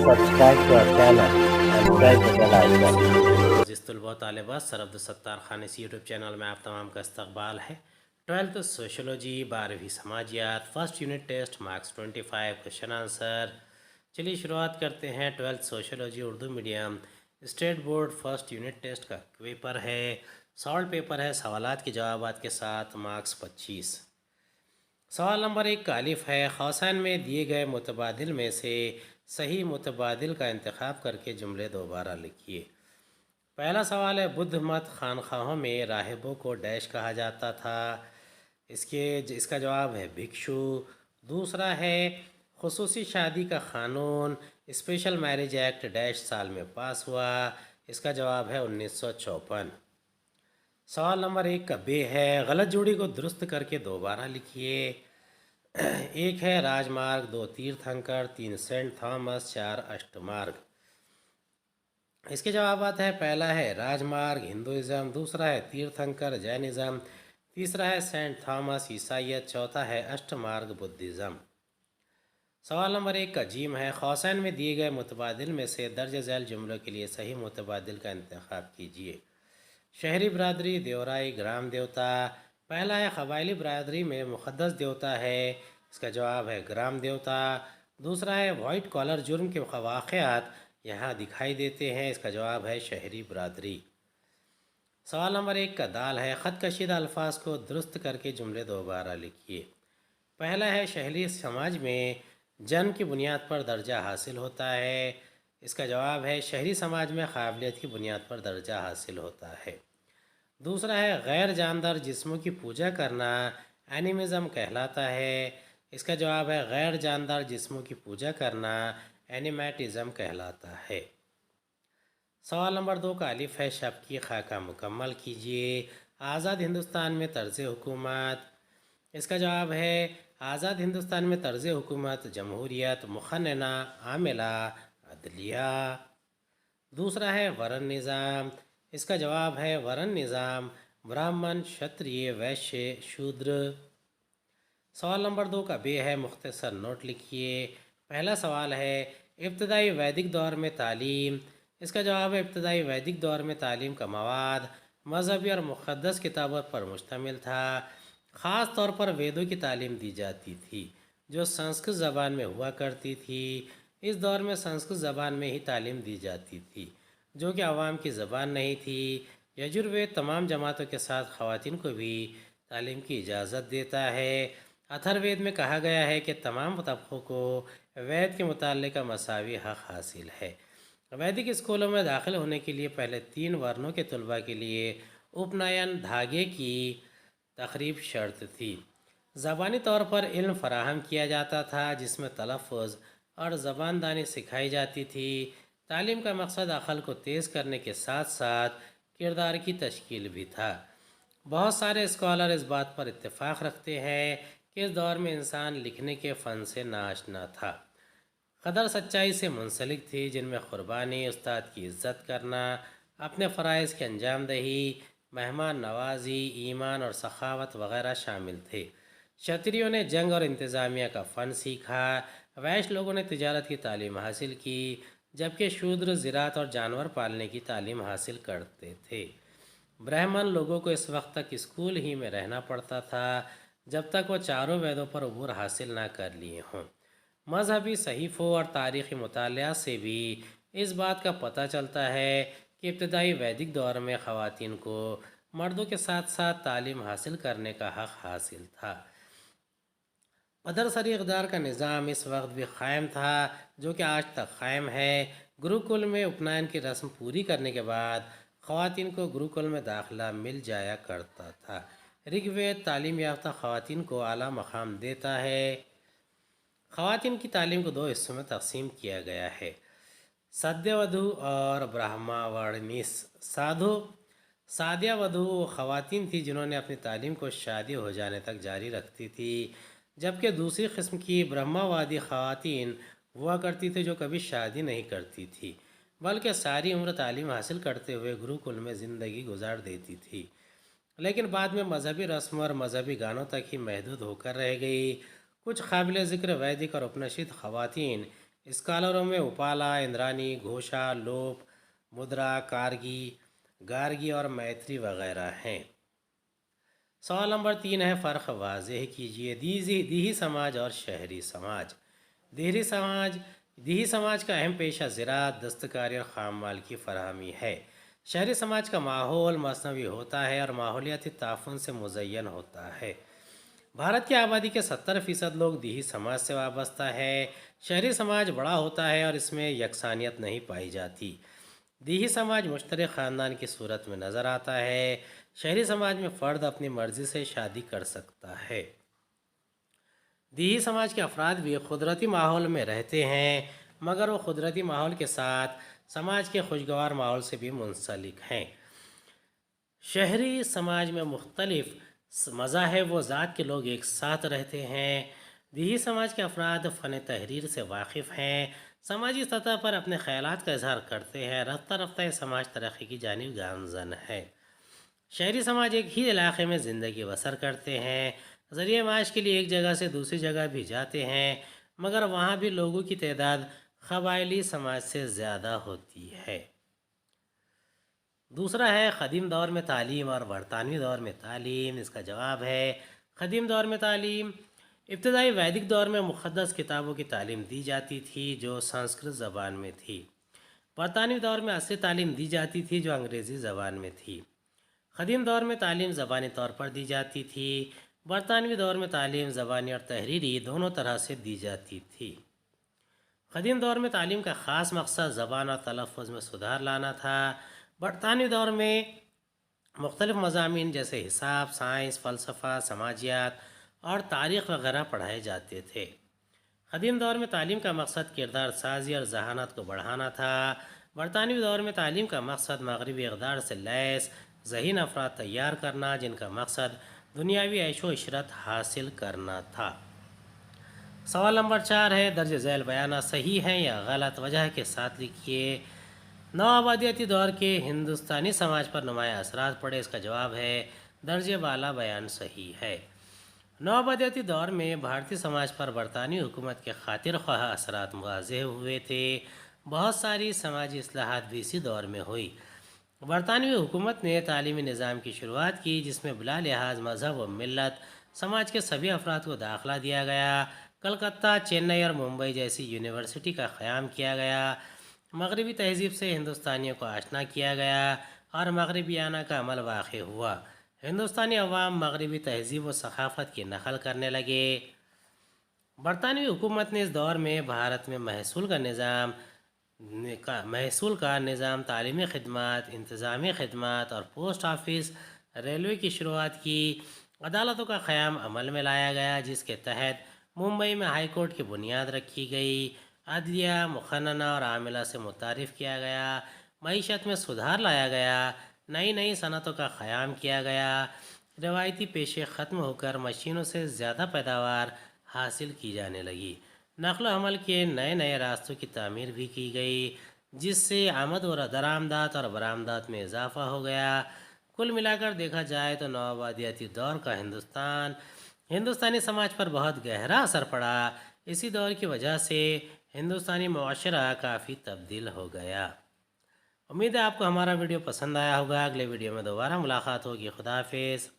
subscribe to our channel and press the bell icon. عزیز طلباء و طالبات، سر عبدالستار خان اسی یوٹیوب چینل میں آپ تمام کا استقبال ہے۔ 12th سوشولوجی 12ویں سماجیات first unit test marks 25 question answer. چلیے شروعات کرتے ہیں۔ 12th sociology Urdu medium state board first unit test کا پیپر ہے، سالٹ پیپر ہے، سوالات کے جوابات کے ساتھ مارکس 25۔ سوال نمبر 1 کا الف ہے، قوسین میں دیے گئے متبادل میں سے صحیح متبادل کا انتخاب کر کے جملے دوبارہ لکھیے۔ پہلا سوال ہے، بدھ مت خانقاہوں میں راہبوں کو ڈیش کہا جاتا تھا۔ اس کا جواب ہے بھکشو۔ دوسرا ہے، خصوصی شادی کا قانون اسپیشل میرج ایکٹ ڈیش سال میں پاس ہوا۔ اس کا جواب ہے 1954۔ سوال نمبر 1 کا بے ہے، غلط جوڑی کو درست کر کے دوبارہ لکھیے۔ 1 ہے راج مارگ، 2 تیرتھنکر، 3 سینٹ تھامس، 4 اشٹ مارگ۔ اس کے جوابات ہے، پہلا ہے راج مارگ ہندوازم، دوسرا ہے تیرتھنکر جینزم، تیسرا ہے سینٹ تھامس عیسائیت، چوتھا ہے اشٹ مارگ بدھزم۔ سوال نمبر 1 کا جیم ہے، قوسین میں دیے گئے متبادل میں سے درج ذیل جملوں کے لیے صحیح متبادل کا انتخاب کیجیے۔ شہری برادری دیورائی گرام دیوتا۔ پہلا ہے، قبائلی برادری میں مقدس دیوتا ہے۔ اس کا جواب ہے گرام دیوتا۔ دوسرا ہے، وائٹ کالر جرم کے واقعات یہاں دکھائی دیتے ہیں۔ اس کا جواب ہے شہری برادری۔ سوال نمبر 1 کا دال ہے، خط کشیدہ الفاظ کو درست کر کے جملے دوبارہ لکھیے۔ پہلا ہے، شہری سماج میں جنم کی بنیاد پر درجہ حاصل ہوتا ہے۔ اس کا جواب ہے شہری سماج میں قابلیت کی بنیاد پر درجہ حاصل ہوتا ہے۔ دوسرا ہے، غیر جاندار جسموں کی پوجا کرنا اینیمزم کہلاتا ہے۔ اس کا جواب ہے غیر جاندار جسموں کی پوجا کرنا اینیمیٹزم کہلاتا ہے۔ سوال نمبر 2 کا الف ہے، شب کی خاکہ مکمل کیجیے۔ آزاد ہندوستان میں طرز حکومت۔ اس کا جواب ہے آزاد ہندوستان میں طرز حکومت جمہوریت، مقننہ، عاملہ، عدلیہ۔ دوسرا ہے ورن نظام۔ اس کا جواب ہے ورن نظام برہمن، شتریہ، ویشیہ، شودر۔ سوال نمبر 2 کا بے ہے، مختصر نوٹ لکھیے۔ پہلا سوال ہے، ابتدائی ویدک دور میں تعلیم۔ اس کا جواب ہے ابتدائی ویدک دور میں تعلیم کا مواد مذہبی اور مقدس کتابوں پر مشتمل تھا۔ خاص طور پر ویدوں کی تعلیم دی جاتی تھی جو سنسکرت زبان میں ہوا کرتی تھی۔ اس دور میں سنسکرت زبان میں ہی تعلیم دی جاتی تھی جو کہ عوام کی زبان نہیں تھی۔ یجروید تمام جماعتوں کے ساتھ خواتین کو بھی تعلیم کی اجازت دیتا ہے۔ اتھروید میں کہا گیا ہے کہ تمام طبقوں کو وید کے متعلقہ مساوی حق حاصل ہے۔ ویدک اسکولوں میں داخل ہونے کے لیے پہلے 3 ورنوں کے طلباء کے لیے اپنائن دھاگے کی تقریب شرط تھی۔ زبانی طور پر علم فراہم کیا جاتا تھا جس میں تلفظ اور زبان دانی سکھائی جاتی تھی۔ تعلیم کا مقصد عقل کو تیز کرنے کے ساتھ ساتھ کردار کی تشکیل بھی تھا۔ بہت سارے اسکالر اس بات پر اتفاق رکھتے ہیں کہ اس دور میں انسان لکھنے کے فن سے ناآشنا تھا، قدر سچائی سے منسلک تھی، جن میں قربانی، استاد کی عزت کرنا، اپنے فرائض کی انجام دہی، مہمان نوازی، ایمان اور سخاوت وغیرہ شامل تھے۔ شتریوں نے جنگ اور انتظامیہ کا فن سیکھا۔ ویش لوگوں نے تجارت کی تعلیم حاصل کی، جبکہ شودر زراعت اور جانور پالنے کی تعلیم حاصل کرتے تھے۔ برہمن لوگوں کو اس وقت تک اسکول ہی میں رہنا پڑتا تھا جب تک وہ چاروں ویدوں پر عبور حاصل نہ کر لیے ہوں۔ مذہبی صحیفوں اور تاریخی مطالعات سے بھی اس بات کا پتہ چلتا ہے کہ ابتدائی ویدک دور میں خواتین کو مردوں کے ساتھ ساتھ تعلیم حاصل کرنے کا حق حاصل تھا۔ پدرسری اقدار کا نظام اس وقت بھی قائم تھا جو کہ آج تک قائم ہے۔ گروکل میں اپنائن کی رسم پوری کرنے کے بعد خواتین کو گروکل میں داخلہ مل جایا کرتا تھا۔ رگ وید تعلیم یافتہ خواتین کو اعلیٰ مقام دیتا ہے۔ خواتین کی تعلیم کو 2 حصوں میں تقسیم کیا گیا ہے، سادھیہ ودھو اور برہماورنیس۔ سادھیہ ودھو وہ خواتین تھی جنہوں نے اپنی تعلیم کو شادی ہو جانے تک جاری رکھتی تھی، جبکہ دوسری قسم کی برہماوادی خواتین ہوا کرتی تھی جو کبھی شادی نہیں کرتی تھی بلکہ ساری عمر تعلیم حاصل کرتے ہوئے گروکل میں زندگی گزار دیتی تھی، لیکن بعد میں مذہبی رسم اور مذہبی گانوں تک ہی محدود ہو کر رہ گئی۔ کچھ قابل ذکر ویدک اور اپنشد خواتین اسکالروں میں اپالا، اندرانی، گھوشا، لوپ، مدرا، کارگی، گارگی اور میتری وغیرہ ہیں۔ سوال نمبر 3 ہے، فرق واضح کیجیے۔ دیہی سماج اور شہری سماج۔ دیہی سماج کا اہم پیشہ زراعت، دستکاری اور خام مال کی فراہمی ہے۔ شہری سماج کا ماحول مصنوعی ہوتا ہے اور ماحولیاتی تعاون سے مزین ہوتا ہے۔ بھارت کی آبادی کے 70% لوگ دیہی سماج سے وابستہ ہے۔ شہری سماج بڑا ہوتا ہے اور اس میں یکسانیت نہیں پائی جاتی۔ دیہی سماج مشترک خاندان کی صورت میں نظر آتا ہے۔ شہری سماج میں فرد اپنی مرضی سے شادی کر سکتا ہے۔ دیہی سماج کے افراد بھی قدرتی ماحول میں رہتے ہیں، مگر وہ قدرتی ماحول کے ساتھ سماج کے خوشگوار ماحول سے بھی منسلک ہیں۔ شہری سماج میں مختلف مذاہب و ذات کے لوگ ایک ساتھ رہتے ہیں۔ دیہی سماج کے افراد فن تحریر سے واقف ہیں، سماجی سطح پر اپنے خیالات کا اظہار کرتے ہیں۔ رفتہ رفتہ یہ سماج ترقی کی جانب گامزن ہے۔ شہری سماج ایک ہی علاقے میں زندگی بسر کرتے ہیں، ذریعہ معاش کے لیے ایک جگہ سے دوسری جگہ بھی جاتے ہیں، مگر وہاں بھی لوگوں کی تعداد قبائلی سماج سے زیادہ ہوتی ہے۔ دوسرا ہے، قدیم دور میں تعلیم اور برطانوی دور میں تعلیم۔ اس کا جواب ہے، قدیم دور میں تعلیم۔ ابتدائی ویدک دور میں مقدس کتابوں کی تعلیم دی جاتی تھی جو سنسکرت زبان میں تھی۔ برطانوی دور میں اصلی تعلیم دی جاتی تھی جو انگریزی زبان میں تھی۔ قدیم دور میں تعلیم زبانی طور پر دی جاتی تھی۔ برطانوی دور میں تعلیم زبانی اور تحریری دونوں طرح سے دی جاتی تھی۔ قدیم دور میں تعلیم کا خاص مقصد زبان اور تلفظ میں سدھار لانا تھا۔ برطانوی دور میں مختلف مضامین جیسے حساب، سائنس، فلسفہ، سماجیات اور تاریخ وغیرہ پڑھائے جاتے تھے۔ قدیم دور میں تعلیم کا مقصد کردار سازی اور ذہانت کو بڑھانا تھا۔ برطانوی دور میں تعلیم کا مقصد مغربی اقدار سے لیس ذہین افراد تیار کرنا جن کا مقصد دنیاوی عیش و عشرت حاصل کرنا تھا۔ سوال نمبر 4 ہے، درج ذیل بیانات صحیح ہیں یا غلط؟ وجہ کے ساتھ لکھیے۔ نوآبادیاتی دور کے ہندوستانی سماج پر نمایاں اثرات پڑے۔ اس کا جواب ہے درجہ بالا بیان صحیح ہے۔ نوآبادیاتی دور میں بھارتی سماج پر برطانوی حکومت کے خاطر خواہ اثرات واضح ہوئے تھے۔ بہت ساری سماجی اصلاحات بھی اسی دور میں ہوئی۔ برطانوی حکومت نے تعلیمی نظام کی شروعات کی جس میں بلا لحاظ مذہب و ملت سماج کے سبھی افراد کو داخلہ دیا گیا۔ کلکتہ، چنئی اور ممبئی جیسی یونیورسٹی کا قیام کیا گیا۔ مغربی تہذیب سے ہندوستانیوں کو آشنا کیا گیا اور مغربیانہ کا عمل واقع ہوا۔ ہندوستانی عوام مغربی تہذیب و ثقافت کی نقل کرنے لگے۔ برطانوی حکومت نے اس دور میں بھارت میں محصول کا نظام، تعلیمی خدمات، انتظامی خدمات اور پوسٹ آفس، ریلوے کی شروعات کی۔ عدالتوں کا قیام عمل میں لایا گیا جس کے تحت ممبئی میں ہائی کورٹ کی بنیاد رکھی گئی۔ عدلیہ مقننہ اور عاملہ سے متعارف کیا گیا۔ معیشت میں سدھار لایا گیا۔ نئی صنعتوں کا قیام کیا گیا۔ روایتی پیشے ختم ہو کر مشینوں سے زیادہ پیداوار حاصل کی جانے لگی۔ نقل و حمل کے نئے راستوں کی تعمیر بھی کی گئی جس سے آمد و درآمدات اور برآمدات میں اضافہ ہو گیا۔ کل ملا کر دیکھا جائے تو نوآبادیاتی دور کا ہندوستانی سماج پر بہت گہرا اثر پڑا۔ اسی دور کی وجہ سے ہندوستانی معاشرہ کافی تبدیل ہو گیا۔ امید ہے آپ کو ہمارا ویڈیو پسند آیا ہوگا۔ اگلے ویڈیو میں دوبارہ ملاقات ہوگی۔ خدا حافظ۔